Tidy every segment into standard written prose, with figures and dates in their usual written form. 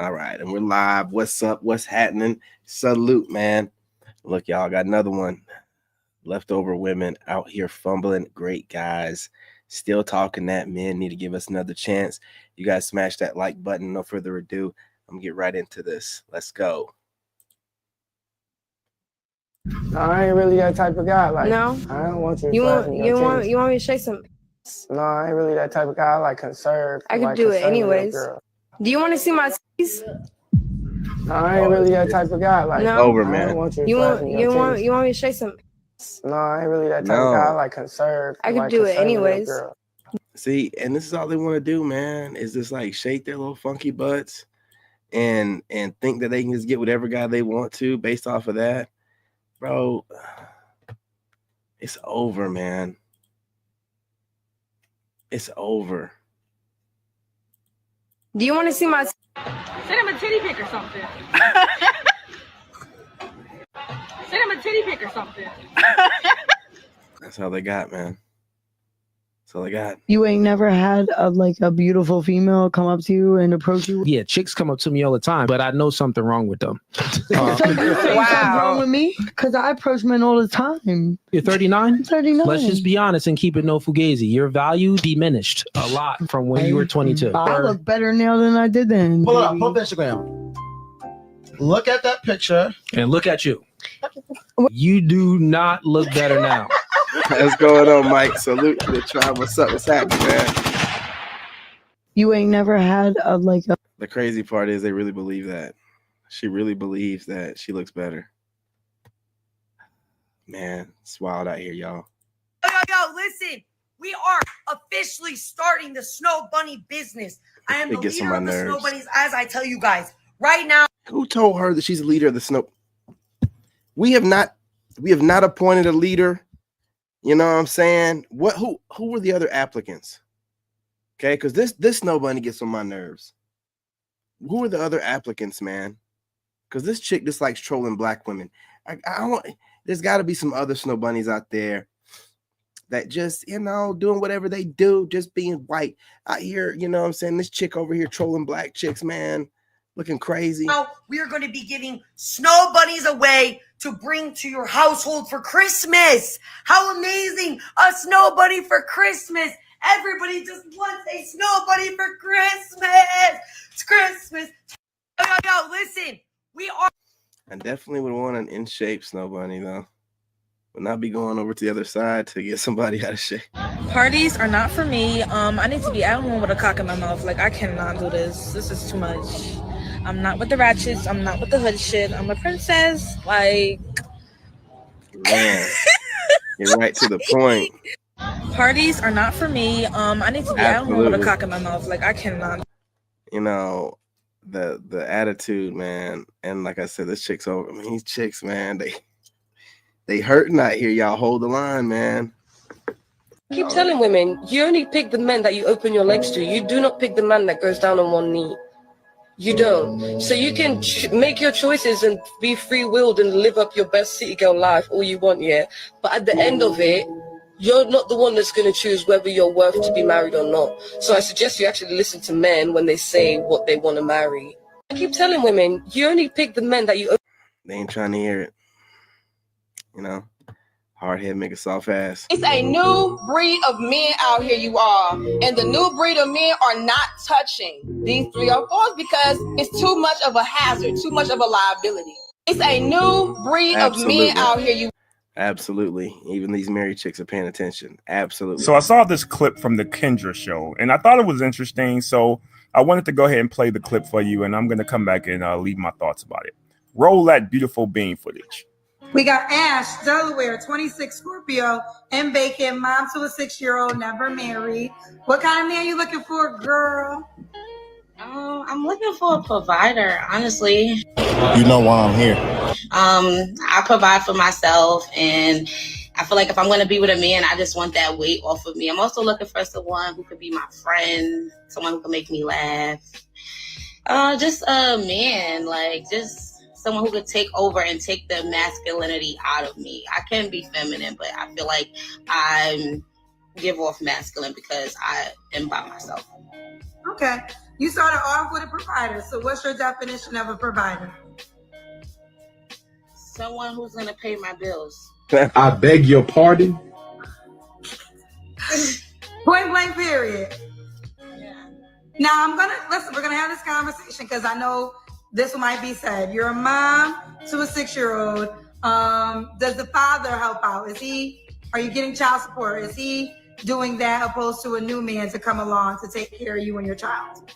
All right, and we're live. What's up? What's happening? Salute, man. Look, y'all got another one. Leftover women out here fumbling. Great guys. Still talking that men need to give us another chance. You guys smash that like button. No further ado. I'm gonna get right into this. Let's go. No, I ain't really that type of guy. Like, no, I don't want you. You want me to shake some? No, I ain't really that type of guy. I like conserve. I could do it anyways. Do you want to see my titties? No, I ain't really that type of guy. Like, No, over, I man. don't want you. You want me to shake some? No, I ain't really that type of guy. I like conserve. I could do it anyways. See, and this is all they want to do, man. Is just like shake their little funky butts and think that they can just get whatever guy they want to based off of that. Bro, it's over, man. It's over. Do you want to see my? Send him a titty pic or something. Send him a titty pic or something. That's all they got, man. That's all I got. You ain't never had a beautiful female come up to you and approach you? Yeah, chicks come up to me all the time, but I know something wrong with them. So you're saying something wrong with me? Because I approach men all the time. You're 39? I'm 39. Let's just be honest and keep it no fugazi. Your value diminished a lot from when you were 22. I look better now than I did then. Pull up Instagram. Look at that picture. And look at you. You do not look better now. What's going on, Mike? Salute to the tribe. What's up? What's happening, man? You ain't never had The crazy part is they really believe that. She really believes that she looks better. Man, it's wild out here, y'all. Yo, listen. We are officially starting the Snow Bunny business. I am the leader of the Snow Bunnies, as I tell you guys. Right now. Who told her that she's the leader of the Snow? We have not appointed a leader. You know what I'm saying? Who were the other applicants? Okay, because this Snow Bunny gets on my nerves. Who are the other applicants, man? Because this chick just likes trolling black women. There's got to be some other Snow Bunnies out there that just, doing whatever they do, just being white out here. You know what I'm saying? This chick over here trolling black chicks, man, looking crazy. Now we are going to be giving Snow Bunnies away to bring to your household for Christmas. How amazing! A Snow Bunny for Christmas. Everybody just wants a Snow Bunny for Christmas. It's Christmas. Yo, listen. We are. I definitely would want an in shape Snow Bunny, though. Would not be going over to the other side to get somebody out of shape. Parties are not for me. I need to be at home with a cock in my mouth. Like, I cannot do this. This is too much. I'm not with the ratchets. I'm not with the hood shit. I'm a princess. Like, man, you're right to the point. Parties are not for me. I need to be at home with a cock in my mouth. Like, I cannot. The attitude, man, and like I said, this chick's over. I mean, these chicks, man, they hurting out here. Y'all hold the line, man. Keep telling women, you only pick the men that you open your legs to. You do not pick the man that goes down on one knee. You don't. So you can make your choices and be free-willed and live up your best city girl life all you want, yeah? But at the end of it, you're not the one that's going to choose whether you're worth to be married or not. So I suggest you actually listen to men when they say what they want to marry. I keep telling women, you only pick the men that you... They ain't trying to hear it. Hard head make a soft ass. It's a new breed of men out here, you all. And the new breed of men are not touching these 3 or 4s because it's too much of a hazard, too much of a liability. It's a new breed of men out here, you. Absolutely. Even these married chicks are paying attention. Absolutely. So I saw this clip from the Kendra show, and I thought it was interesting. So I wanted to go ahead and play the clip for you, and I'm going to come back and leave my thoughts about it. Roll that beautiful bean footage. We got Ash, Delaware, 26 Scorpio, and Bacon, mom to a 6-year-old, never married. What kind of man you looking for, girl? I'm looking for a provider, honestly. You know why I'm here. I provide for myself, and I feel like if I'm going to be with a man, I just want that weight off of me. I'm also looking for someone who could be my friend, someone who can make me laugh. Just a man, just someone who could take over and take the masculinity out of me. I can be feminine, but I feel like I give off masculine because I am by myself. Okay. You started off with a provider. So what's your definition of a provider? Someone who's gonna pay my bills. I beg your pardon? Point blank, period. Yeah. Now we're gonna have this conversation because I know this might be said. You're a mom to a 6-year-old. Does the father help out? Are you getting child support? Is he doing that opposed to a new man to come along to take care of you and your child?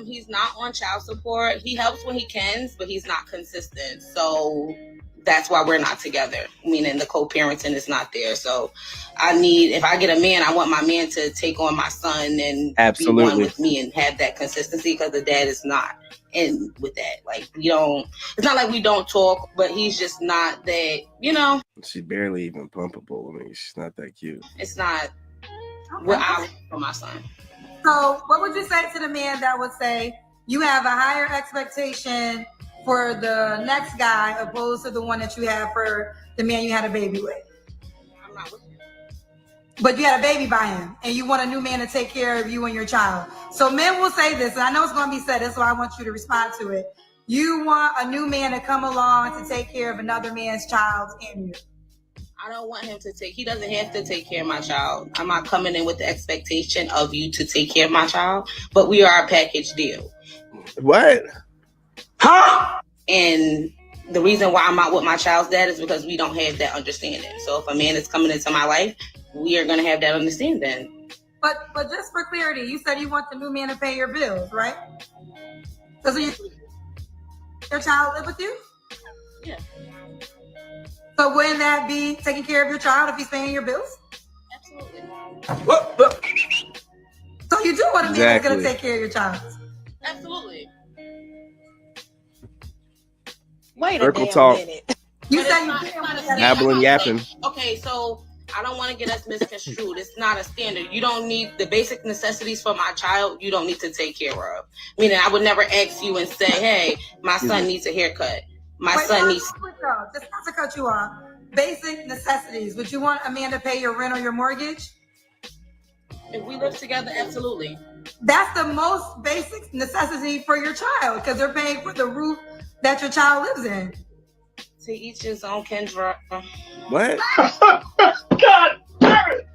He's not on child support. He helps when he can, but he's not consistent. So that's why we're not together. Meaning the co-parenting is not there. So if I get a man, I want my man to take on my son and be one with me and have that consistency, because the dad is not in with that. Like, it's not like we don't talk, but he's just not that, She's barely even pumpable. I mean, she's not that cute. It's not what I want for my son. So what would you say to the man that would say you have a higher expectation for the next guy opposed to the one that you have for the man you had a baby with? I'm not with him. But you had a baby by him and you want a new man to take care of you and your child. So men will say this, and I know it's going to be said, that's why I want you to respond to it. You want a new man to come along to take care of another man's child and you. I don't want him he doesn't have to take care of my child. I'm not coming in with the expectation of you to take care of my child, but we are a package deal. What? Huh? And the reason why I'm not with my child's dad is because we don't have that understanding. So if a man is coming into my life, we are going to have that understanding. But just for clarity, you said you want the new man to pay your bills, right? Does your child live with you? Yeah. So wouldn't that be taking care of your child if he's paying your bills? Absolutely. So you do want a man that's going to take care of your child? Absolutely. Wait Circle talk. minute. You said Babbling, yapping. Okay, so I don't want to get us misconstrued. It's not a standard. You don't need the basic necessities for my child. You don't need to take care of. Meaning, I would never ask you and say, "Hey, my son needs a haircut. My son needs." Just not to cut you off. Basic necessities. Would you want a man to pay your rent or your mortgage? If we live together, absolutely. That's the most basic necessity for your child because they're paying for the roof that your child lives in. To each his own, Kendra. What? God damn it!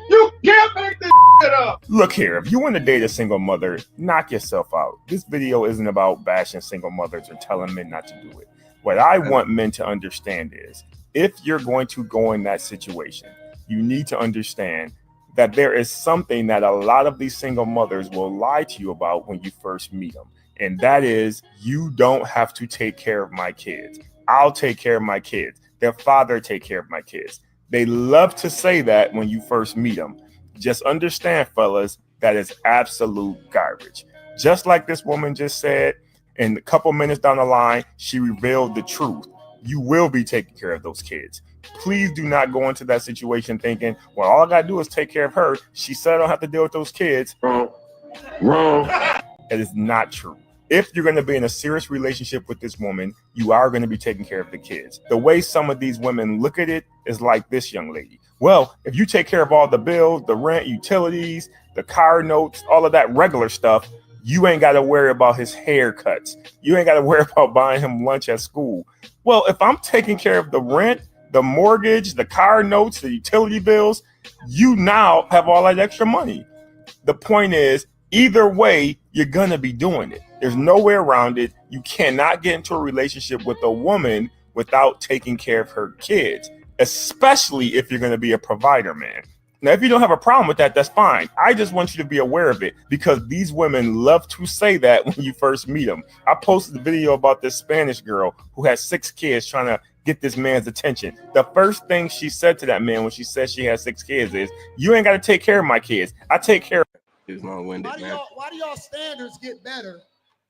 You can't make this shit up! Look here, if you want to date a single mother, knock yourself out. This video isn't about bashing single mothers or telling men not to do it. What I want men to understand is, if you're going to go in that situation, you need to understand that there is something that a lot of these single mothers will lie to you about when you first meet them. And that is, you don't have to take care of my kids. I'll take care of my kids. Their father take care of my kids. They love to say that when you first meet them. Just understand, fellas, that is absolute garbage. Just like this woman just said, and a couple minutes down the line, she revealed the truth. You will be taking care of those kids. Please do not go into that situation thinking, well, all I got to do is take care of her. She said I don't have to deal with those kids. Wrong. That is not true. If you're going to be in a serious relationship with this woman, you are going to be taking care of the kids. The way some of these women look at it is like this young lady. Well, if you take care of all the bills, the rent, utilities, the car notes, all of that regular stuff, you ain't got to worry about his haircuts. You ain't got to worry about buying him lunch at school. Well, if I'm taking care of the rent, the mortgage, the car notes, the utility bills, you now have all that extra money. The point is, either way, you're going to be doing it. There's no way around it. You cannot get into a relationship with a woman without taking care of her kids, especially if you're going to be a provider, man. Now, if you don't have a problem with that, that's fine. I just want you to be aware of it because these women love to say that when you first meet them. I posted a video about this Spanish girl who has 6 kids trying to get this man's attention. The first thing she said to that man when she said she has 6 kids is, you ain't got to take care of my kids. I take care of It's long-winded, man. Why do y'all standards get better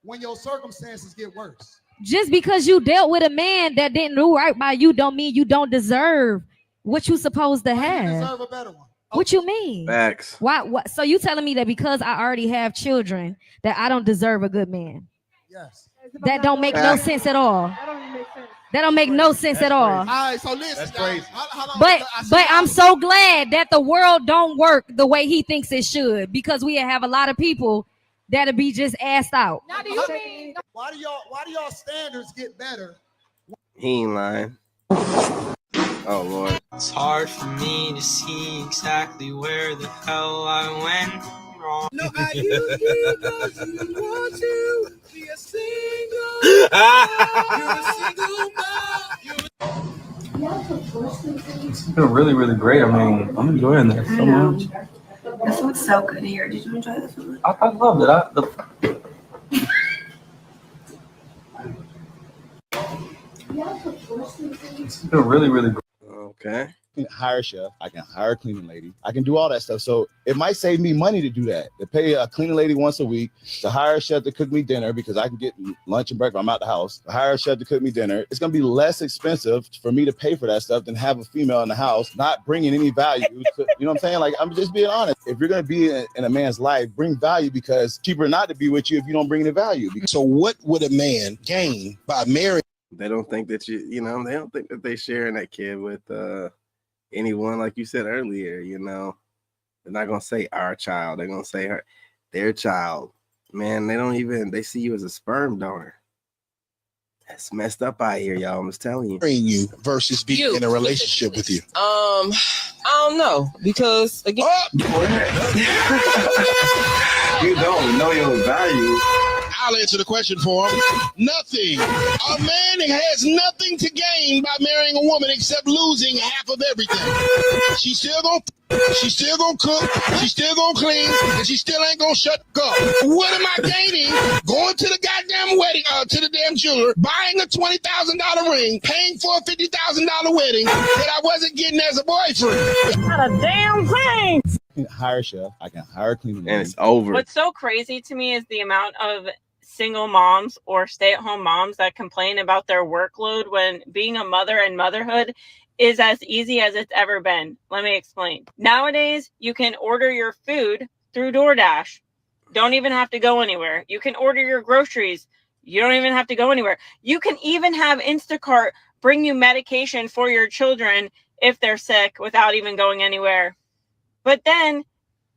when your circumstances get worse? Just because you dealt with a man that didn't do right by you don't mean you don't deserve what you supposed to have. You deserve a better one. What you mean? Facts. Why? What? So you telling me that because I already have children that I don't deserve a good man? Yes. That don't make no sense at all. That don't make no sense at all. All right, so listen. That's crazy. But I'm so glad that the world don't work the way he thinks it should, because we have a lot of people that'll be just assed out. Why do y'all standards get better? He ain't lying. Oh Lord. It's hard for me to see exactly where the hell I went wrong. No, I use you because you want to be a single mom. You're a single mom. It's been really, really great. I mean, I'm enjoying this so much. The food's so good here. Did you enjoy the food? I loved it. It's been really, really great. Okay. I can hire a chef. I can hire a cleaning lady. I can do all that stuff. So it might save me money to do that. To pay a cleaning lady once a week, to hire a chef to cook me dinner because I can get lunch and breakfast. I'm out the house. To hire a chef to cook me dinner. It's going to be less expensive for me to pay for that stuff than have a female in the house not bringing any value. You know what I'm saying? Like, I'm just being honest. If you're going to be in a man's life, bring value because it's cheaper not to be with you if you don't bring any value. So what would a man gain by marrying? They don't think that they don't think that they sharing that kid with anyone, like you said earlier. They're not gonna say our child. They're gonna say their child. Man, they see you as a sperm donor. That's messed up out here, y'all. I'm just telling you. You versus being in a relationship with you. I don't know because again, you don't know your value. I'll answer the question for him. Nothing. A man has nothing to gain by marrying a woman except losing half of everything. She's still gonna cook, she's still gonna clean, and she still ain't gonna shut up. What am I gaining? Going to the goddamn wedding, to the damn jeweler, buying a $20,000 ring, paying for a $50,000 wedding that I wasn't getting as a boyfriend. Not a damn thing. I can hire a chef. I can hire a cleaning. And it's over. What's so crazy to me is the amount of single moms or stay-at-home moms that complain about their workload when being a mother and motherhood is as easy as it's ever been. Let me explain. Nowadays, you can order your food through DoorDash. Don't even have to go anywhere. You can order your groceries. You don't even have to go anywhere. You can even have Instacart bring you medication for your children if they're sick without even going anywhere. But then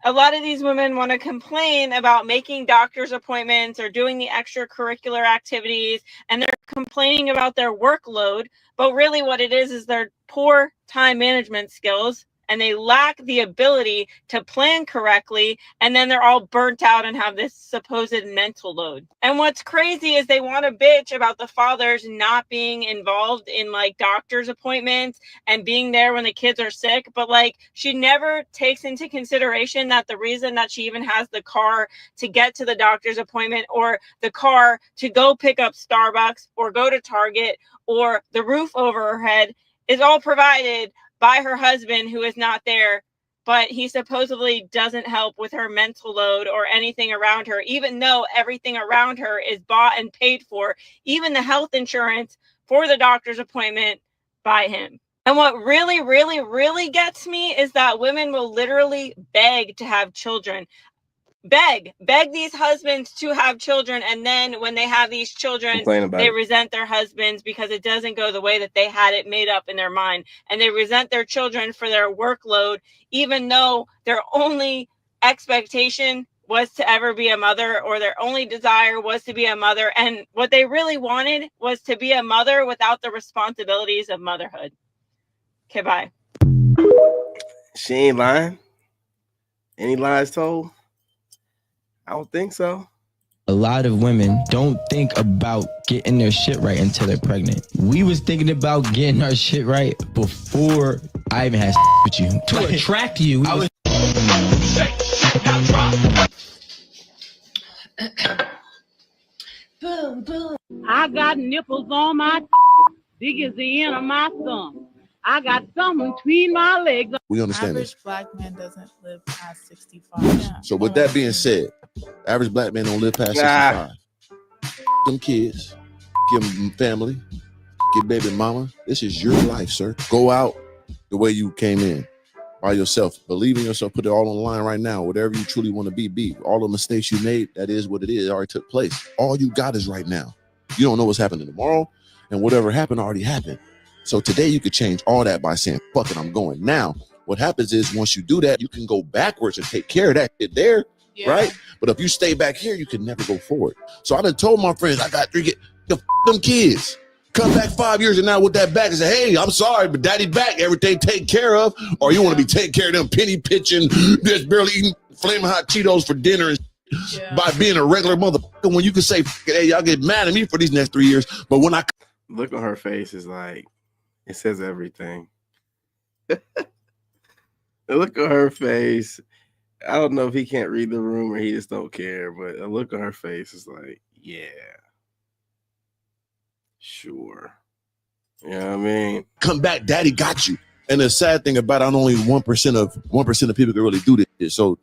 a lot of these women want to complain about making doctor's appointments or doing the extracurricular activities, and they're complaining about their workload. But really what it is their poor time management skills, and they lack the ability to plan correctly, and then they're all burnt out and have this supposed mental load. And what's crazy is they want to bitch about the fathers not being involved in like doctor's appointments and being there when the kids are sick, but like she never takes into consideration that the reason that she even has the car to get to the doctor's appointment, or the car to go pick up Starbucks or go to Target, or the roof over her head, is all provided by her husband, who is not there, but he supposedly doesn't help with her mental load or anything around her, even though everything around her is bought and paid for, even the health insurance for the doctor's appointment by him. And what really, really, really gets me is that women will literally beg to have children. Beg these husbands to have children, and then when they have these children, they resent their husbands because it doesn't go the way that they had it made up in their mind, and they resent their children for their workload, even though their only expectation was to ever be a mother, or their only desire was to be a mother, and what they really wanted was to be a mother without the responsibilities of motherhood. Okay, bye. She ain't lying. Any lies told? I don't think so. A lot of women don't think about getting their shit right until they're pregnant. We was thinking about getting our shit right before I even had with you. To attract you. Boom, boom. I got nipples on my big as the end of my thumb. I got something between my legs. We understand Average this. black man doesn't live past 65. So with that being said, average black man don't live past 65. Them kids, give them family, get baby mama. This is your life, sir. Go out the way you came in, by yourself. Believe in yourself. Put it all on the line right now. Whatever you truly want to be. All the mistakes you made, that is what it is. It already took place. All you got is right now. You don't know what's happening tomorrow, and whatever happened already happened. So today you could change all that by saying, fuck it, I'm going. Now, what happens is once you do that, you can go backwards and take care of that shit there. right? But if you stay back here, you can never go forward. So I done told my friends, I got 3 kids. Them kids. Come back 5 years and now with that back and say, hey, I'm sorry, but daddy back, everything taken care of. Or you want to be taking care of them penny pitching, just barely eating flaming hot Cheetos for dinner and by being a regular motherfucker when you can say, hey, y'all get mad at me for these next 3 years. But when I look on her face is like, it says everything. Look on her face. I don't know if he can't read the room or he just don't care, but a look on her face is like, yeah. Sure. You know what I mean? come back, daddy got you. And the sad thing about it, only 1% of people can really do this. So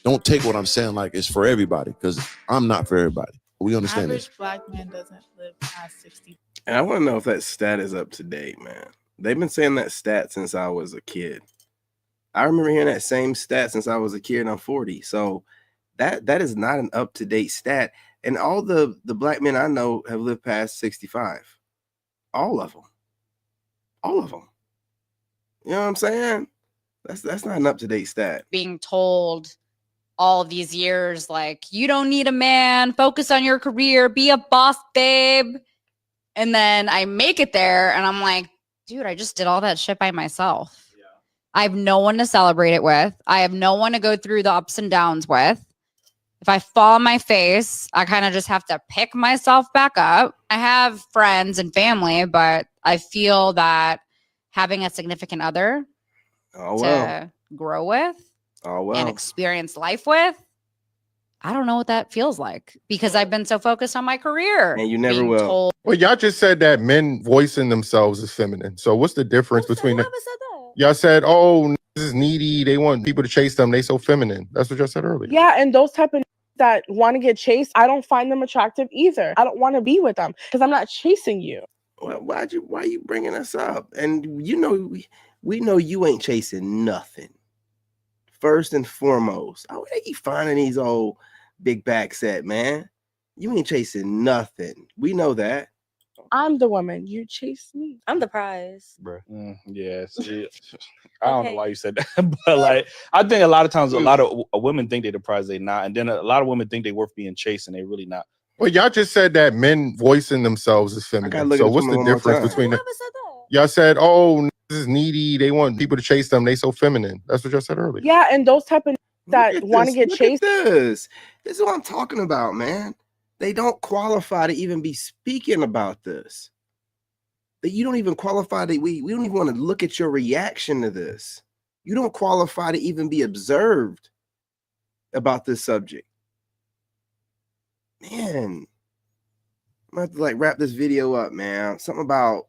don't take what I'm saying like it's for everybody, because I'm not for everybody. We understand Average this. black man doesn't live past 60. And I want to know if that stat is up to date, man. They've been saying that stat since I was a kid. I remember hearing that same stat since I was a kid, and I'm 40. So that is not an up-to-date stat. And all the black men I know have lived past 65. All of them. All of them. You know what I'm saying? That's not an up-to-date stat. Being told all these years, like, you don't need a man, focus on your career, be a boss, babe. And then I make it there and I'm like, dude, I just did all that shit by myself. Yeah. I have no one to celebrate it with. I have no one to go through the ups and downs with. If I fall on my face, I kind of just have to pick myself back up. I have friends and family, but I feel that having a significant other to grow with and experience life with, I don't know what that feels like because I've been so focused on my career. And you never will. Well, y'all just said that men voicing themselves is feminine. So what's the difference between the... Y'all said, oh, this is needy. They want people to chase them. They so feminine. That's what y'all said earlier. Yeah, and those type of that want to get chased, I don't find them attractive either. I don't want to be with them because I'm not chasing you. Well, why are you bringing us up? And you know, we know you ain't chasing nothing. First and foremost, where you finding these old big back set, man? You ain't chasing nothing. We know that. I'm the woman. You chase me. I'm the prize. Bro. Yeah. See, I don't know why you said that, but like, I think a lot of times a lot of women think they're the prize, they not, and then a lot of women think they worth being chased, and they really not. Well, y'all just said that men voicing themselves is feminine. So what's the difference between the... Y'all said, oh, this is needy. They want people to chase them. They so feminine. That's what y'all said earlier. Yeah, and those type of that want to get chased. This is what I'm talking about, man. They don't qualify to even be speaking about this. That you don't even qualify to, we don't even want to look at your reaction to this. You don't qualify to even be observed about this subject. Man, I'm gonna have to like wrap this video up, man. Something about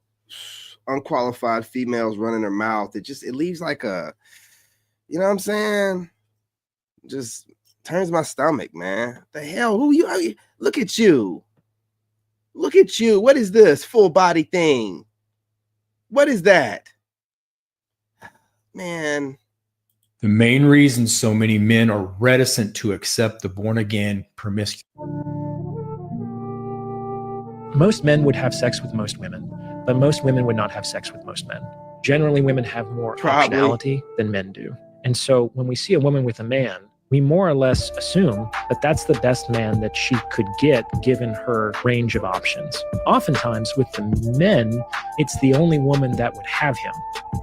unqualified females running their mouth. It leaves like a, you know what I'm saying? Just turns my stomach, man. The hell, who you? I mean, look at you. Look at you. What is this full body thing? What is that? Man. The main reason so many men are reticent to accept the born-again promiscuous. Most men would have sex with most women, but most women would not have sex with most men. Generally, women have more optionality than men do. And so when we see a woman with a man, we more or less assume that that's the best man that she could get given her range of options. Oftentimes with the men, it's the only woman that would have him.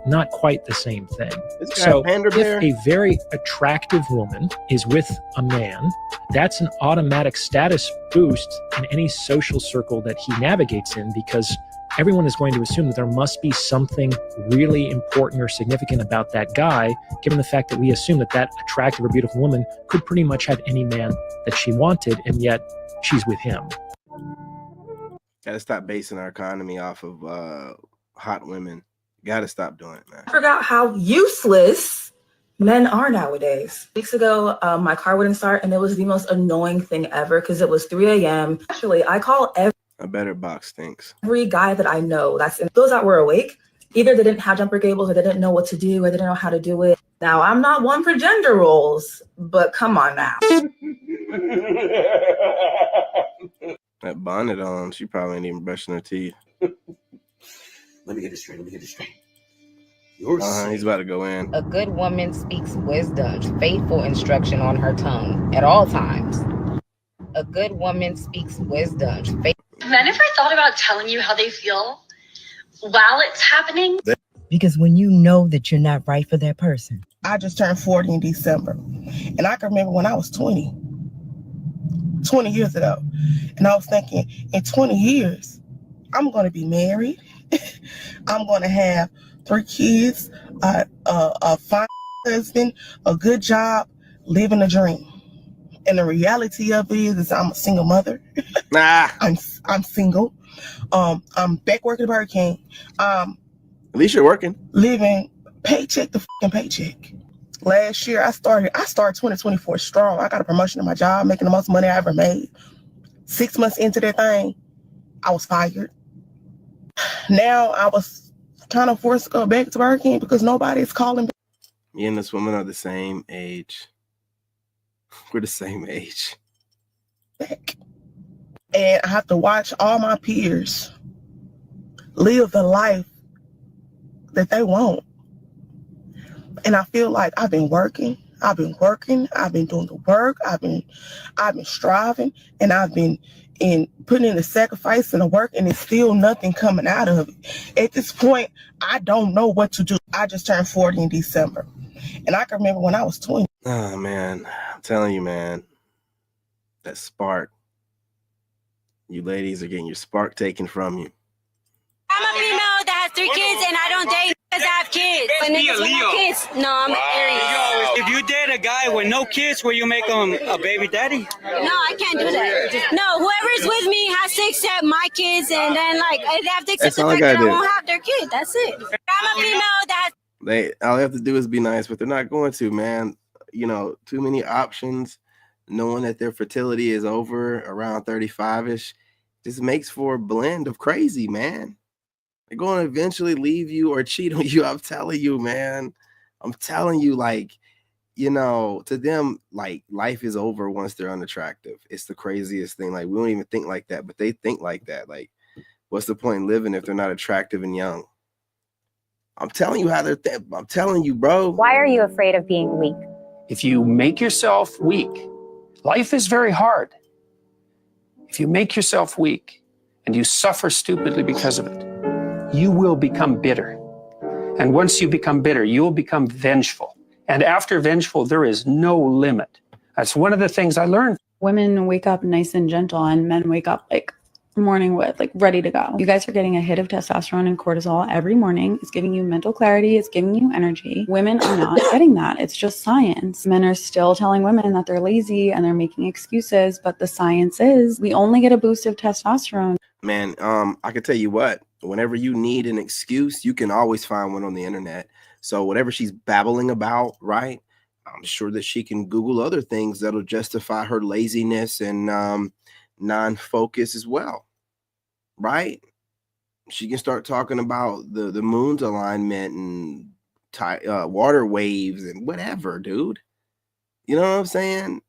Not quite the same thing. So if a very attractive woman is with a man, that's an automatic status boost in any social circle that he navigates in, because everyone is going to assume that there must be something really important or significant about that guy, given the fact that we assume that that attractive or beautiful woman could pretty much have any man that she wanted, and yet she's with him. Gotta stop basing our economy off of hot women. Gotta stop doing it, man. I forgot how useless men are nowadays. Weeks ago, my car wouldn't start, and it was the most annoying thing ever because it was 3 a.m. Actually, I call A better box stinks. every guy that I know that's in those that were awake. Either they didn't have jumper cables, or they didn't know what to do, or they didn't know how to do it. Now, I'm not one for gender roles, but come on now. That bonnet on, she probably ain't even brushing her teeth. Let me get this straight. He's about to go in. A good woman speaks wisdom, faithful instruction on her tongue at all times. A good woman speaks wisdom. Men ever thought about telling you how they feel while it's happening? Because when you know that you're not right for that person. I just turned 40 in December. And I can remember when I was 20 years ago. And I was thinking, in 20 years, I'm going to be married. I'm going to have 3 kids, a fine husband, a good job, living a dream. And the reality of it is I'm a single mother. I'm single. I'm back working at Burger King. At least you're working. Living paycheck to fucking paycheck. Last year I started 2024 strong. I got a promotion in my job, making the most money I ever made. 6 months into that thing, I was fired. Now I was kind of forced to go back to Burger King because nobody's calling. Me and this woman are the same age. We're the same age. And I have to watch all my peers live the life that they want. And I feel like I've been working, I've been doing the work, I've been striving, and I've been putting in the sacrifice and the work, and it's still nothing coming out of it. At this point, I don't know what to do. I just turned 40 in December. And I can remember when I was 20. Oh, man. I'm telling you, man. That spark. You ladies are getting your spark taken from you. I'm a female that has 3 kids, and I don't date niggas that have kids. But niggas with no kids, no, I'm an Aries. If you date a guy with no kids, will you make him a baby daddy? No, I can't do that. No, whoever's with me has to accept my kids, and then like they have to accept the fact that I won't have their kid. That's it. I'm a female that has. All they have to do is be nice, but they're not going to, man. You know, too many options. Knowing that their fertility is over around 35-ish just makes for a blend of crazy, man. They're going to eventually leave you or cheat on you. I'm telling you, man. I'm telling you, like, you know, to them, like, life is over once they're unattractive. It's the craziest thing. Like, we don't even think like that, but they think like that. Like, what's the point in living if they're not attractive and young? I'm telling you how they're I'm telling you, bro. Why are you afraid of being weak? If you make yourself weak, life is very hard. If you make yourself weak and you suffer stupidly because of it, you will become bitter. And once you become bitter, you'll become vengeful. And after vengeful, there is no limit. That's one of the things I learned. Women wake up nice and gentle, and men wake up like morning wood, like ready to go. You guys are getting a hit of testosterone and cortisol every morning. It's giving you mental clarity. It's giving you energy. Women are not getting that. It's just science. Men are still telling women that they're lazy and they're making excuses, but the science is we only get a boost of testosterone. Man, I can tell you what, whenever you need an excuse, you can always find one on the internet. So whatever she's babbling about, right? I'm sure that she can Google other things that'll justify her laziness and non-focus as well. Right? She can start talking about the moon's alignment and water waves and whatever, dude. You know what I'm saying?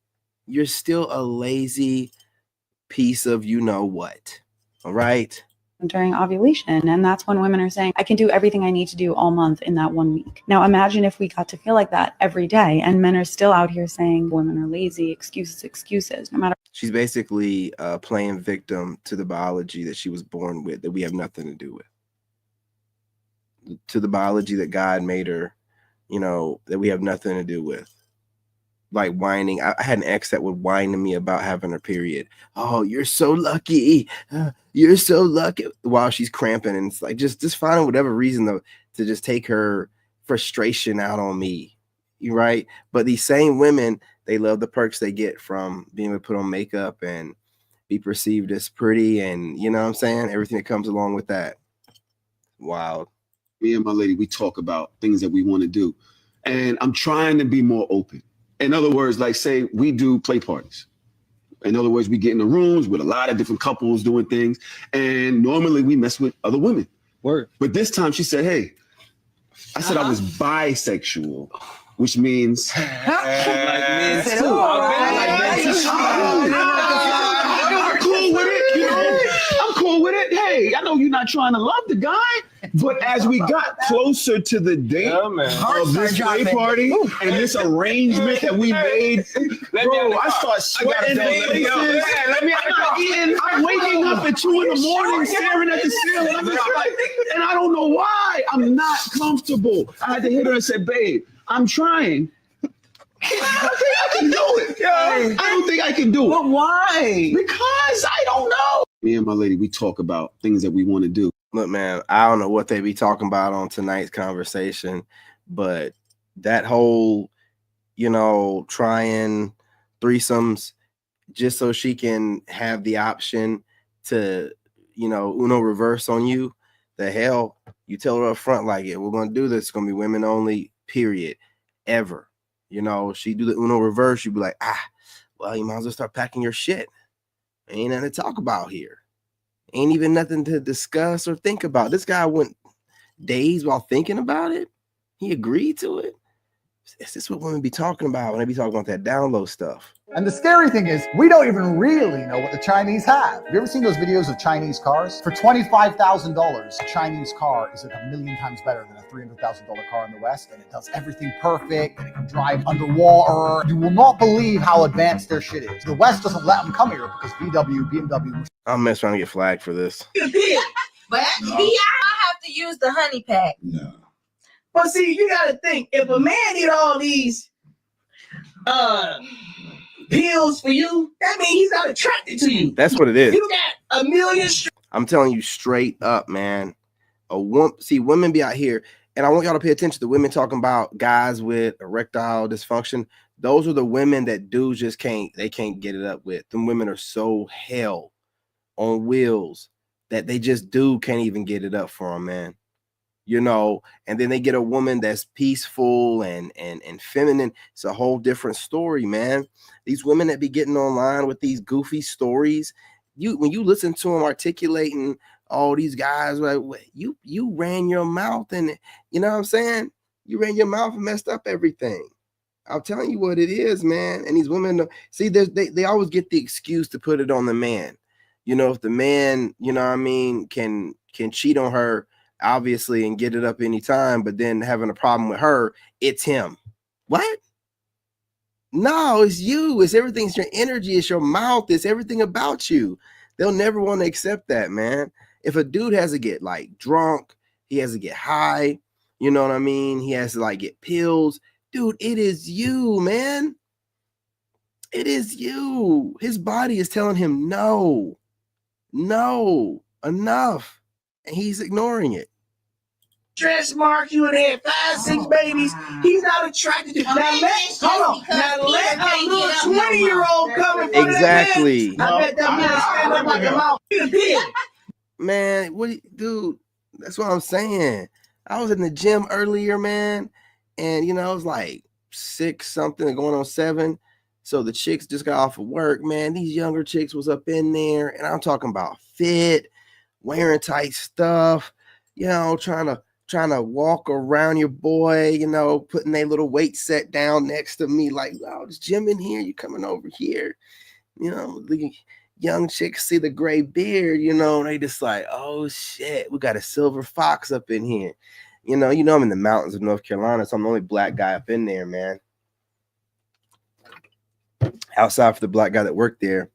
You're still a lazy piece of you know what. All right? During ovulation, and that's when women are saying, I can do everything I need to do all month in that 1 week. Now imagine if we got to feel like that every day, and men are still out here saying women are lazy, excuses, no matter. She's basically playing victim to the biology that she was born with, that we have nothing to do with. To the biology that God made her, you know, that we have nothing to do with. Like whining. I had an ex that would whine to me about having her period. Oh, you're so lucky. You're so lucky. While she's cramping. And it's like just finding whatever reason to just take her frustration out on me. You right? But these same women, they love the perks they get from being able to put on makeup and be perceived as pretty, and you know what I'm saying? Everything that comes along with that. Wild. Me and my lady, we talk about things that we want to do. And I'm trying to be more open. In other words, like say we do play parties. In other words, we get in the rooms with a lot of different couples doing things. And normally we mess with other women. Word. But this time she said, hey, I said I was bisexual, which means like men too. I'm cool with it, you know. I'm cool with with it. Hey, I know you're not trying to love the guy, but as we got closer to the date of this play party and this arrangement that we made, bro, I start sweating. I'm waking up at 2 a.m, staring at the ceiling. I'm just like, and I don't know why. I'm not comfortable. I had to hit her and say, babe, I'm trying. I don't think I can do it. I don't think I can do it. But why? Because I don't know. Me and my lady, we talk about things that we want to do. Look, man, I don't know what they be talking about on tonight's conversation, but that whole, trying threesomes just so she can have the option to, Uno reverse on you, the hell, you tell her up front, like, yeah, we're going to do this. It's going to be women only, period, ever. She do the Uno reverse, you'd be like, well, you might as well start packing your shit. Ain't nothing to talk about here. Ain't even nothing to discuss or think about. This guy went days while thinking about it. He agreed to it. Is this what women be talking about when they be talking about that download stuff? And the scary thing is, we don't even really know what the Chinese have. Have you ever seen those videos of Chinese cars? For $25,000, a Chinese car is like 1,000,000 times better than a $300,000 car in the West, and it does everything perfect, and it can drive underwater. You will not believe how advanced their shit is. The West doesn't let them come here because VW, BMW. I'm mess trying to get flagged for this. But I have to use the honey pack. No. But see, you gotta think, if a man eat all these pills for you, that means he's not attracted to you. That's what it is. You got 1,000,000. I'm telling you straight up, man. Women be out here, and I want y'all to pay attention to women talking about guys with erectile dysfunction. Those are the women that dudes just can't get it up with. Them women are so hell on wheels that they just can't even get it up for them, man. And then they get a woman that's peaceful and feminine. It's a whole different story, man. These women that be getting online with these goofy stories, when you listen to them articulating all these guys, like, you ran your mouth, and you know what I'm saying? You ran your mouth and messed up everything. I'm telling you what it is, man. And these women, see, they always get the excuse to put it on the man. If the man, can cheat on her, obviously, and get it up anytime, but then having a problem with her, it's him. What? No, it's you. It's everything. It's your energy. It's your mouth. It's everything about you. They'll never want to accept that, man. If a dude has to get like drunk, he has to get high, you know what I mean? He has to like get pills. Dude, it is you, man. It is you. His body is telling him no, enough. And he's ignoring it. Stretch mark, you and had 5, 6 babies. He's not attracted to. Now let a little 20-year-old come in front exactly. of that man. I bet that man stand up like a mouth. Man, dude? That's what I'm saying. I was in the gym earlier, man, and it was like 6 something going on 7. So the chicks just got off of work, man. These younger chicks was up in there, and I'm talking about fit, wearing tight stuff, trying to walk around your boy, putting their little weight set down next to me, like, oh, this gym in here, you coming over here. The young chicks see the gray beard, they just like, oh shit, we got a silver fox up in here. I'm in the mountains of North Carolina, so I'm the only black guy up in there, man. Outside for the black guy that worked there.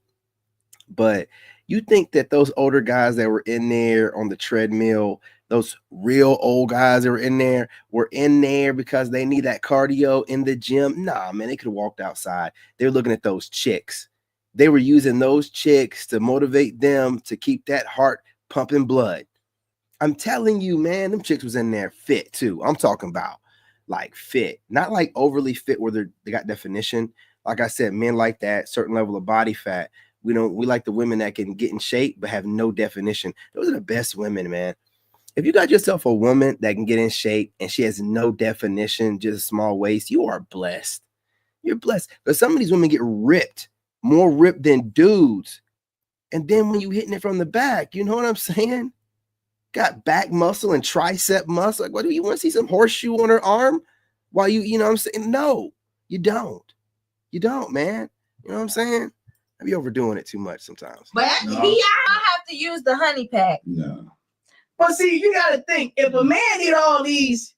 But you think that those older guys that were in there on the treadmill, those real old guys that were in there because they need that cardio in the gym? Nah, man, they could have walked outside. They're looking at those chicks. They were using those chicks to motivate them to keep that heart pumping blood. I'm telling you, man, them chicks was in there fit too. I'm talking about like fit, not like overly fit where they got definition. Like I said, men like that certain level of body fat. We like the women that can get in shape but have no definition. Those are the best women, man. If you got yourself a woman that can get in shape and she has no definition, just a small waist, you are blessed. You're blessed. Because some of these women get ripped, more ripped than dudes. And then when you hitting it from the back, you know what I'm saying? Got back muscle and tricep muscle. Like, what do you want to see some horseshoe on her arm? While you know what I'm saying? No, you don't. You don't, man. You know what I'm saying? I be overdoing it too much sometimes. But I have to use the honey pack. No. But see, you got to think, if a man did all these.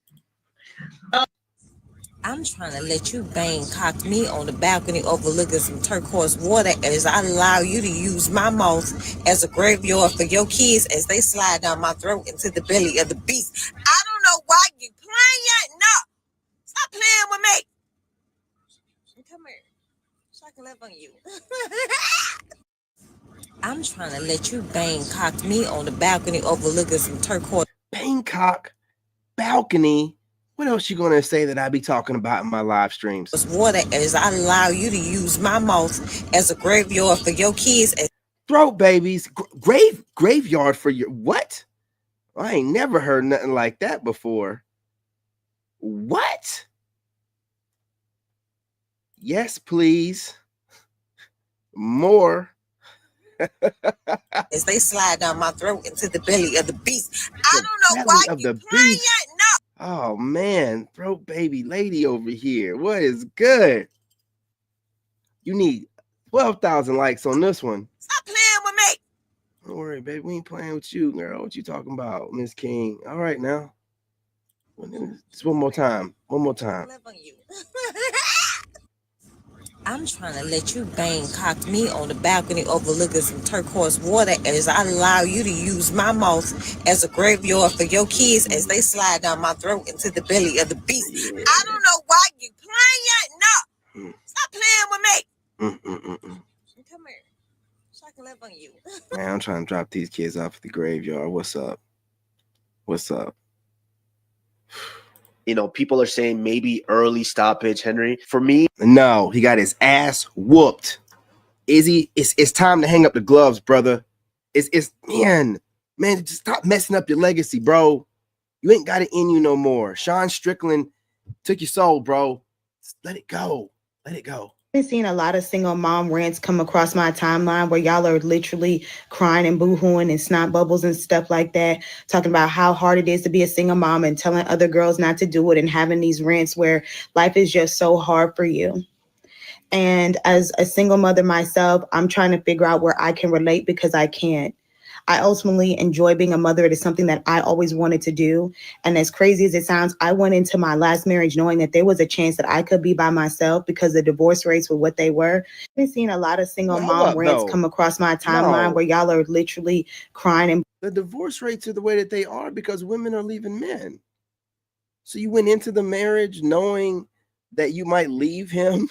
I'm trying to let you bang cock me on the balcony overlooking some turquoise water as I allow you to use my mouth as a graveyard for your kids as they slide down my throat into the belly of the beast. I don't know why you playing yet. No. Stop playing with me. Come here. So I can live on you. I'm trying to let you bang cock me on the balcony overlooking some turquoise. Bangkok balcony. What else you gonna say that I be talking about in my live streams? Water as I allow you to use my mouth as a graveyard for your kids. Throat babies, graveyard for your what? I ain't never heard nothing like that before. What? Yes, please. More. As they slide down my throat into the belly of the beast. I don't know why Of you the playing beast. yet. No. Oh man, throat baby lady over here. What is good? You need 12,000 likes on this one. Stop playing with me. Don't worry, baby. We ain't playing with you, girl. What you talking about, Miss King? All right now. Just one more time. One more time. I'm trying to let you bang cock me on the balcony overlooking some turquoise water as I allow you to use my mouth as a graveyard for your kids as they slide down my throat into the belly of the beast. Yeah. I don't know why you playing yet. No. Stop playing with me. Come here. So I can live on you. Man, I'm trying to drop these kids off at the graveyard. What's up? What's up? You know, people are saying maybe early stoppage, Henry. For me, no, he got his ass whooped. Izzy, it's time to hang up the gloves, brother. It's man, just stop messing up your legacy, bro. You ain't got it in you no more. Sean Strickland took your soul, bro. Just let it go. Let it go. I've been seeing a lot of single mom rants come across my timeline where y'all are literally crying and boohooing and snot bubbles and stuff like that, talking about how hard it is to be a single mom and telling other girls not to do it and having these rants where life is just so hard for you. And as a single mother myself, I'm trying to figure out where I can relate because I can't. I ultimately enjoy being a mother. It is something that I always wanted to do. And as crazy as it sounds, I went into my last marriage knowing that there was a chance that I could be by myself because the divorce rates were what they were. I've been seeing a lot of single mom rants come across my timeline where y'all are literally crying. And the divorce rates are the way that they are because women are leaving men. So you went into the marriage knowing that you might leave him.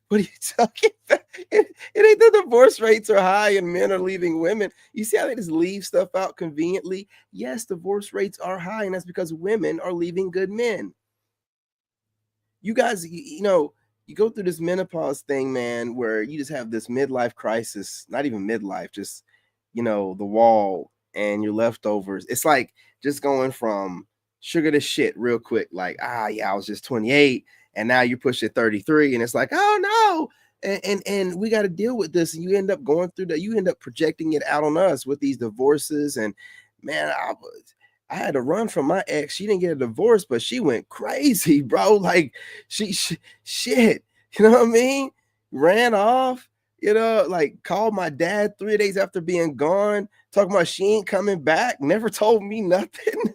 What are you talking about? It ain't the divorce rates are high and men are leaving women. You see how they just leave stuff out conveniently? Yes, divorce rates are high, and that's because women are leaving good men. You guys, you know, you go through this menopause thing, man, where you just have this midlife crisis, not even midlife, just, you know, the wall and your leftovers. It's like just going from sugar to shit real quick. Like, yeah, I was just 28. And now you push it 33 and it's like, oh no. And we got to deal with this. And you end up going through that. You end up projecting it out on us with these divorces. And man, I had to run from my ex. She didn't get a divorce, but she went crazy, bro. Like shit, you know what I mean? Ran off, you know, like called my dad 3 days after being gone, talking about she ain't coming back. Never told me nothing.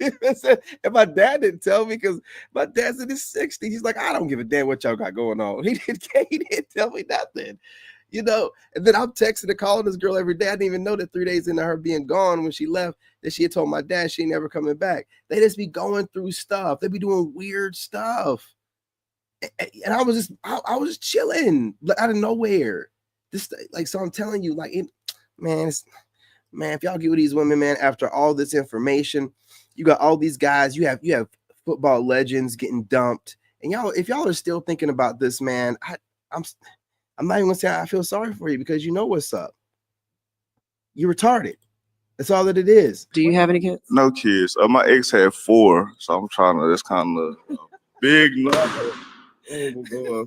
And my dad didn't tell me because my dad's in his 60s. He's like, I don't give a damn what y'all got going on. He didn't tell me nothing, you know. And then I'm texting and calling this girl every day. I didn't even know that 3 days into her being gone when she left that she had told my dad she ain't never coming back. They just be going through stuff. They be doing weird stuff. And I was just chilling out of nowhere. This like, so I'm telling you, like, man, if y'all get with these women, man, after all this information, you got all these guys, you have football legends getting dumped. And y'all, if y'all are still thinking about this, man, I'm not even gonna say I feel sorry for you because you know what's up. You're retarded. That's all that it is. Do you have any kids? No kids. My ex had 4, so I'm trying to. That's kind of big number.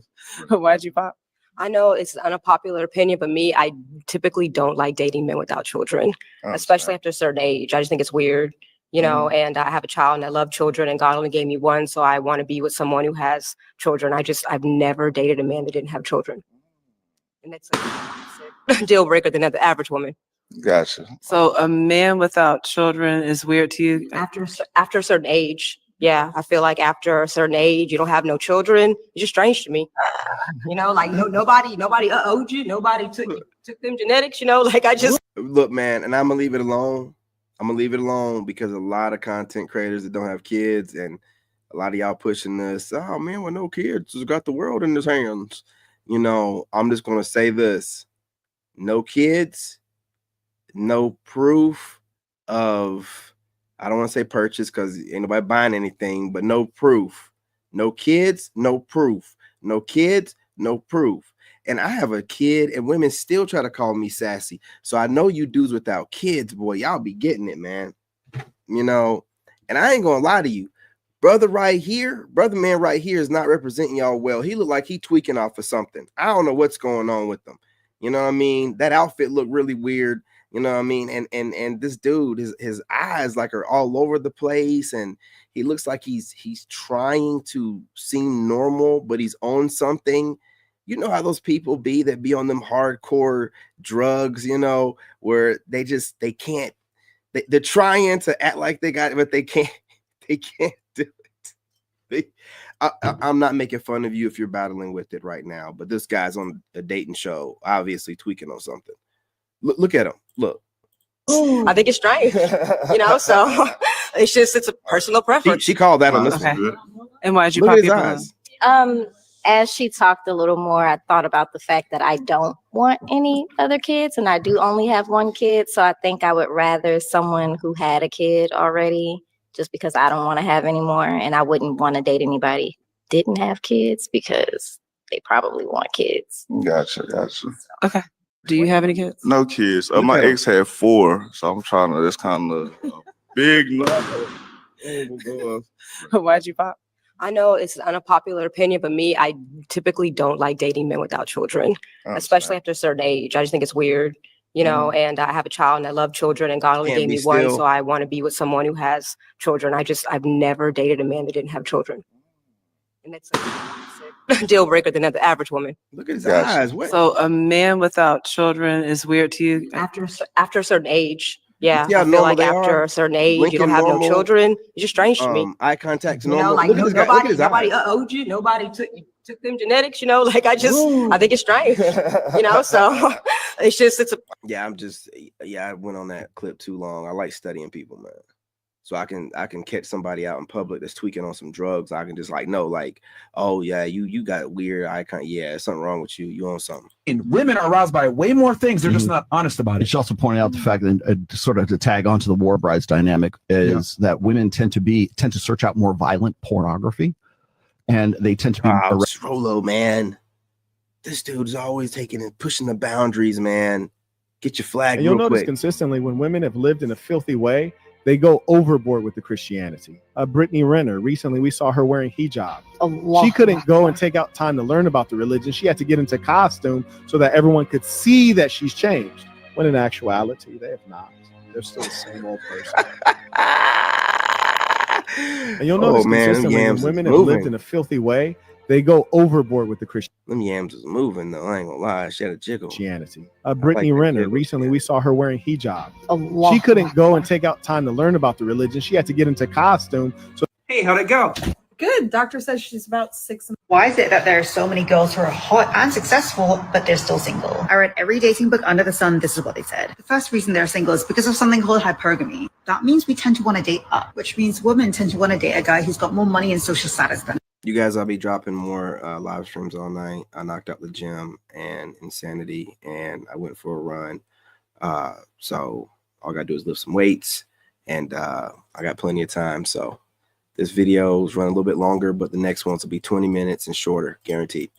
Why'd you pop? I know it's an unpopular opinion, but me, I typically don't like dating men without children, especially after a certain age. I just think it's weird, you know, and I have a child and I love children and God only gave me one. So I want to be with someone who has children. I've never dated a man that didn't have children. And that's like a deal breaker than the average woman. Gotcha. So a man without children is weird to you? After a certain age, yeah, I feel like after a certain age, you don't have no children. You're just strange to me. You know, like nobody owed you. Nobody took them genetics. You know, like I just look, man, and I'm gonna leave it alone. I'm gonna leave it alone because a lot of content creators that don't have kids, and a lot of y'all pushing this. Oh man, with no kids, has got the world in his hands. You know, I'm just gonna say this: no kids, no proof of. I don't want to say purchase because ain't nobody buying anything, but no proof. No kids, no proof. No kids, no proof. And I have a kid, and women still try to call me sassy. So I know you dudes without kids, boy, y'all be getting it, man. You know, and I ain't gonna lie to you. Brother man right here is not representing y'all well. He look like he tweaking off of something. I don't know what's going on with him. You know what I mean? That outfit looked really weird. You know what I mean? And this dude, his eyes like are all over the place, and he looks like he's trying to seem normal, but he's on something. You know how those people be that be on them hardcore drugs, you know, where they're trying to act like they got it, but they can't do it. I'm not making fun of you if you're battling with it right now, but this guy's on a dating show, obviously tweaking on something. Look at him. Look. I think it's strange, you know, so it's a personal preference. She called that on this one. And why'd you Look pop at his your eyes. As she talked a little more, I thought about the fact that I don't want any other kids, and I do only have one kid. So I think I would rather someone who had a kid already, just because I don't want to have any more, and I wouldn't want to date anybody who didn't have kids because they probably want kids. Gotcha. Okay. Do you have any kids? No kids. My ex had 4, so I'm trying to. That's kind of big number. Why'd you pop? I know it's an unpopular opinion, but me, I typically don't like dating men without children, especially after a certain age. I just think it's weird, you know, and I have a child and I love children, and God only gave me one, so I want to be with someone who has children. I've never dated a man that didn't have children. And that's a deal breaker than the average woman. Look at his eyes. So a man without children is weird to you? After a certain age. Yeah, Yeah, I feel like after a certain age, you don't have no children. You're just strange to me. Eye contact's You normal. know, like Look at this guy. Look at his nobody eyes. owed you. Nobody took them genetics. You know, like I think it's strange. You know, so Yeah, I went on that clip too long. I like studying people, man. So I can catch somebody out in public that's tweaking on some drugs. I can just know, oh yeah, you got weird icon. Yeah, something wrong with you. You on something. And women are aroused by way more things. They're just not honest about it. She also pointed out the fact that sort of to tag onto the war brides dynamic is that women tend to search out more violent pornography, and they tend to be Rolo, man. This dude's always taking and pushing the boundaries, man. Get your flag. And you'll real notice quick. consistently when women have lived in a filthy way, they go overboard with the Christianity. Brittany Renner, recently we saw her wearing hijab. She couldn't go and take out time to learn about the religion. She had to get into costume so that everyone could see that she's changed. When in actuality, they have not. They're still the same old person. And you'll notice consistently when women have lived in a filthy way, they go overboard with the Christian. Them yams is moving though. I ain't gonna lie. She had a jiggle. Christianity. Brittany Renner, recently we saw her wearing hijab. She couldn't go and take out time to learn about the religion. She had to get into costume. So hey, how'd it go? Good. Doctor says she's about 6. Why is it that there are so many girls who are hot and successful, but they're still single? I read every dating book under the sun. This is what they said. The first reason they're single is because of something called hypergamy. That means we tend to want to date up, which means women tend to want to date a guy who's got more money and social status than. You guys, I'll be dropping more live streams all night. I knocked out the gym and Insanity, and I went for a run. So all I gotta do is lift some weights, and I got plenty of time. So this video is running a little bit longer, but the next ones will be 20 minutes and shorter, guaranteed.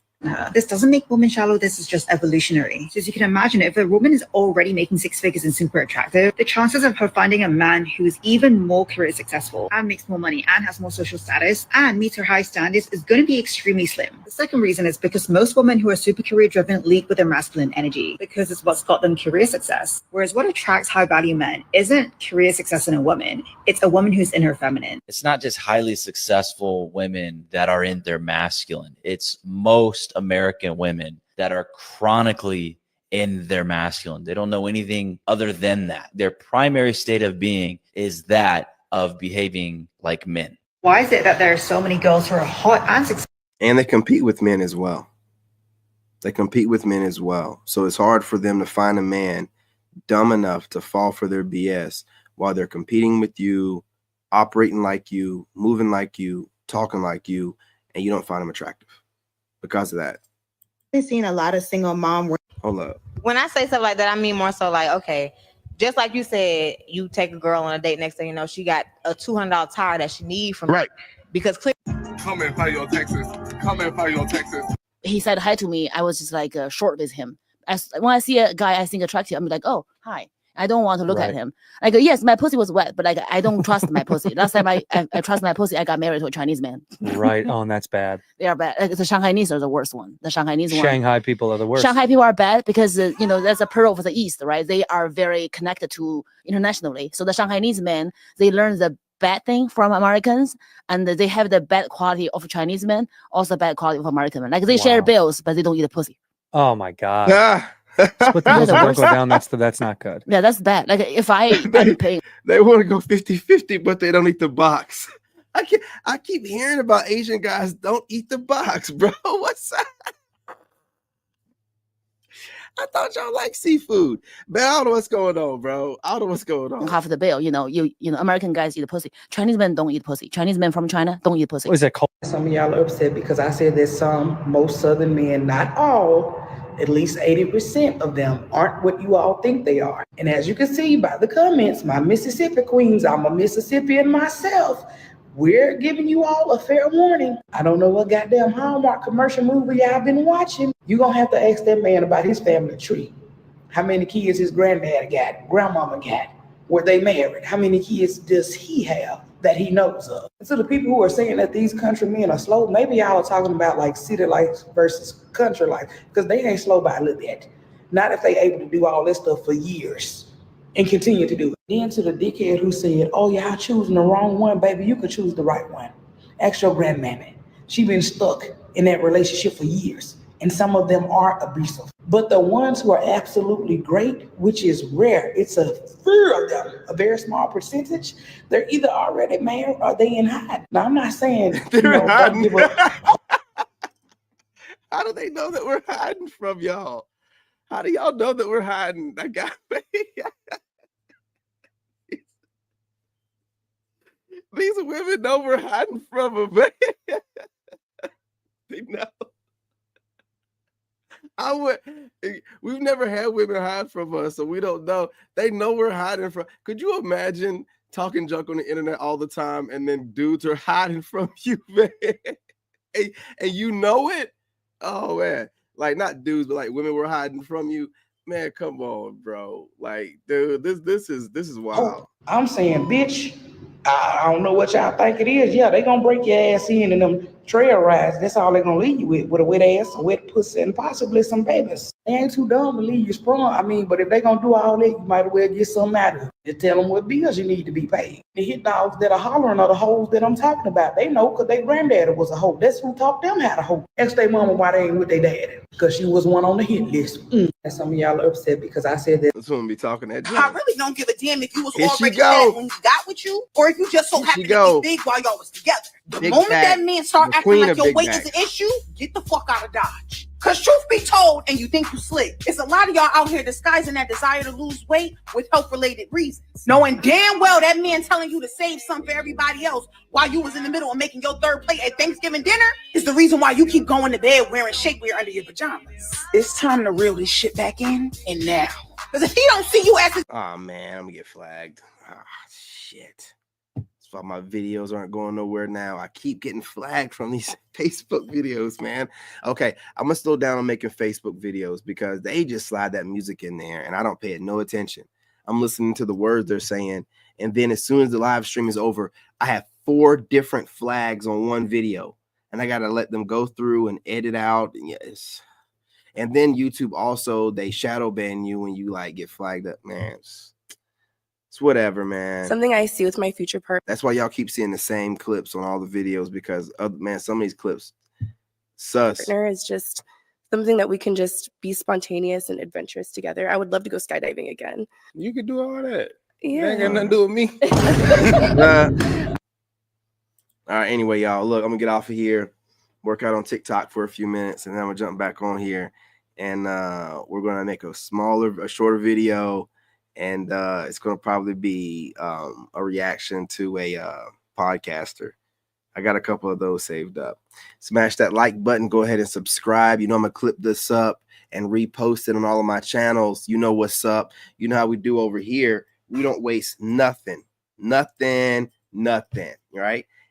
This doesn't make women shallow. This is just evolutionary. So as you can imagine, if a woman is already making 6 figures and super attractive, the chances of her finding a man who's even more career successful and makes more money and has more social status and meets her high standards is going to be extremely slim. The second reason is because most women who are super career driven lead with their masculine energy because it's what's got them career success. Whereas what attracts high value men isn't career success in a woman. It's a woman who's in her feminine. It's not just highly successful women that are in their masculine. It's most American women that are chronically in their masculine. They don't know anything other than that. Their primary state of being is that of behaving like men. Why is it that there are so many girls who are hot and successful? And they compete with men as well. They compete with men as well. So it's hard for them to find a man dumb enough to fall for their BS while they're competing with you, operating like you, moving like you, talking like you, and you don't find them attractive because of that. I've seen a lot of single mom. Hold up. When I say stuff like that, I mean more so like, okay, just like you said, you take a girl on a date, next thing you know, she got a $200 tire that she need from right because clearly. Come and find your Texas. Come and find your Texas. He said hi to me. I was just like short with him. When I see a guy I think attractive, I'm like, oh, hi. I don't want to look at him. I go, yes, my pussy was wet, but like I don't trust my pussy. Last time I trust my pussy, I got married to a Chinese man. Right. Oh, and that's bad. They are bad. Like, the Shanghainese are the worst one. The Shanghainese one. Shanghai people are the worst. Shanghai people are bad because that's a pearl of the East, right? They are very connected to internationally. So the Shanghainese men, they learn the bad thing from Americans, and they have the bad quality of Chinese men, also bad quality of American men. Like they share bills, but they don't eat a pussy. Oh my God. Split the bills and don't go down. That's not good. Yeah, that's bad. Like if I'm paying, they want to go 50-50, but they don't eat the box. I keep hearing about Asian guys don't eat the box, bro. What's that? I thought y'all like seafood. Man, I don't know what's going on, bro. I don't know what's going on. Half of the bill, you know, American guys eat a pussy. Chinese men don't eat pussy. Chinese men from China don't eat pussy. What is that called? Some of y'all are upset because I said that most Southern men, not all, at least 80% of them aren't what you all think they are. And as you can see by the comments, my Mississippi queens, I'm a Mississippian myself. We're giving you all a fair warning. I don't know what goddamn Hallmark commercial movie y'all been watching. You're going to have to ask that man about his family tree. How many kids his granddad got, grandmama got? Were they married? How many kids does he have that he knows of? And so the people who are saying that these country men are slow, maybe y'all are talking about like city life versus country life, because they ain't slow by a little bit. Not if they able to do all this stuff for years and continue to do it. Then to the dickhead who said, oh, y'all choosing the wrong one, baby, you could choose the right one. Ask your grandmammy. She been stuck in that relationship for years, and some of them are abusive. But the ones who are absolutely great, which is rare, it's a few of them, a very small percentage, they're either already married or they in hiding. Now, I'm not saying, they're hiding. How do they know that we're hiding from y'all? How do y'all know that we're hiding? I got me. These women know we're hiding from them. They know. We've never had women hide from us, so we don't know. They know we're hiding from. Could you imagine talking junk on the internet all the time and then dudes are hiding from you, man? and you know it? Oh man. Like not dudes, but like women were hiding from you. Man, come on, bro. Like, dude, this is wild. I'm saying, bitch, I don't know what y'all think it is. Yeah, they gonna break your ass in them trail rides. That's all they gonna leave you with a wet ass, a wet pussy, and possibly some babies. They ain't too dumb to leave you sprung. I mean, but if they gonna do all that, you might as well get something out of it. Just tell them what bills you need to be paid. The hit dogs that are hollering are the hoes that I'm talking about. They know because their granddaddy was a hoe. That's who taught them how to hoe. Ask their mama why they ain't with their daddy. Because she was one on the hit list. And some of y'all are upset because I said that. This woman be talking that junk. I really don't give a damn if you was Here she already go. fat when he got with you, or if you just so happened to be big while y'all was together. The Big moment Mac, that man start the acting queen like of your Big weight Mac. is an issue, get the fuck out of Dodge. Cause truth be told, and you think you slick, it's a lot of y'all out here disguising that desire to lose weight with health-related reasons. Knowing damn well that man telling you to save some for everybody else while you was in the middle of making your third plate at Thanksgiving dinner is the reason why you keep going to bed wearing shapewear under your pajamas. It's time to reel this shit back in, and now. Cause if he don't see you as a Oh man, I'm gonna get flagged. Ah, shit. That's why my videos aren't going nowhere now. I keep getting flagged from these Facebook videos, man. Okay, I'm gonna slow down on making Facebook videos because they just slide that music in there and I don't pay it no attention. I'm listening to the words they're saying, and then as soon as the live stream is over, I have 4 different flags on one video, and I gotta let them go through and edit out. Yes. And then YouTube also, they shadow ban you when you like get flagged up, man. It's whatever, man. Something I see with my future partner. That's why y'all keep seeing the same clips on all the videos because, man, some of these clips sus. Partner is just something that we can just be spontaneous and adventurous together. I would love to go skydiving again. You could do all that. Yeah. That ain't got nothing to do with me. All right. Anyway, y'all, look, I'm gonna get off of here, work out on TikTok for a few minutes, and then I'm gonna jump back on here, and we're gonna make a shorter video, and it's gonna probably be a reaction to a podcaster. I got a couple of those saved up. Smash that like button. Go ahead and subscribe. You know I'm gonna clip this up and repost it on all of my channels. You know what's up. You know how we do over here. We don't waste nothing. Right?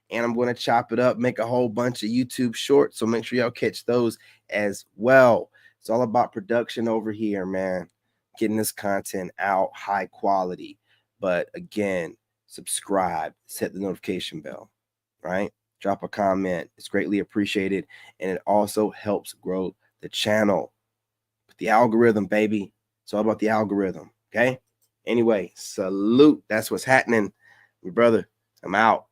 And I'm going to chop it up, make a whole bunch of YouTube shorts. So make sure y'all catch those as well. It's all about production over here, man. Getting this content out, high quality. But again, subscribe, set the notification bell, right? Drop a comment. It's greatly appreciated. And it also helps grow the channel. But the algorithm, baby. It's all about the algorithm, okay? Anyway, salute. That's what's happening. My brother, I'm out.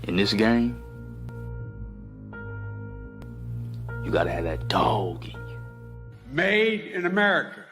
In this game, you gotta have that dog in you. Made in America.